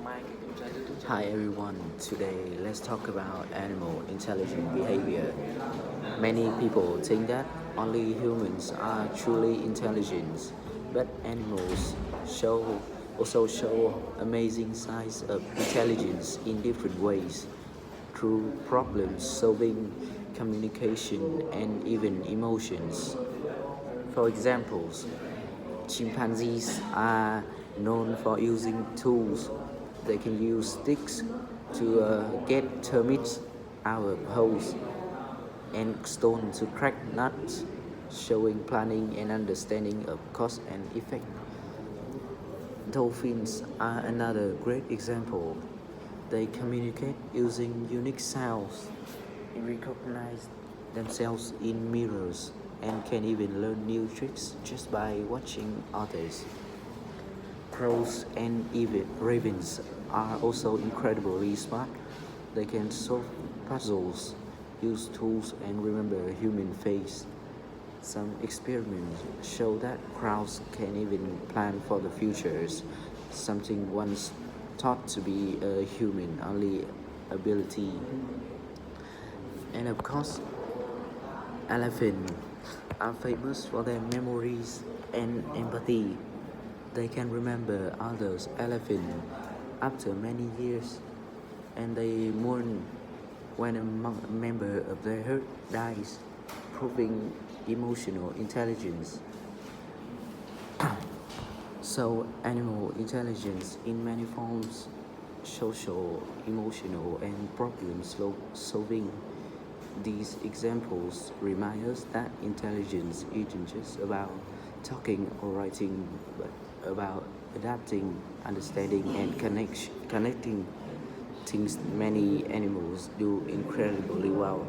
Hi everyone, today let's talk about animal intelligent behavior. Many people think that only humans are truly intelligent, but animals show also show amazing signs of intelligence in different ways through problem solving, communication, and even emotions. For examples, chimpanzees are known for using tools. They can use sticks to get termites out of holes and stone to crack nuts, showing planning and understanding of cause and effect. Dolphins are another great example. They communicate using unique sounds, recognize themselves in mirrors, and can even learn new tricks just by watching others. Crows and even ravens are also incredibly smart. They can solve puzzles, use tools, and remember a human face. Some experiments show that crows can even plan for the futures, something once thought to be a human only ability. And of course, elephants are famous for their memories and empathy. They can remember others' elephant after many years, and they mourn when a member of their herd dies, proving emotional intelligence. So, animal intelligence in many forms, social, emotional, and problem solving. These examples remind us that intelligence isn't just about talking or writing, but about adapting, understanding, and connecting things many animals do incredibly well.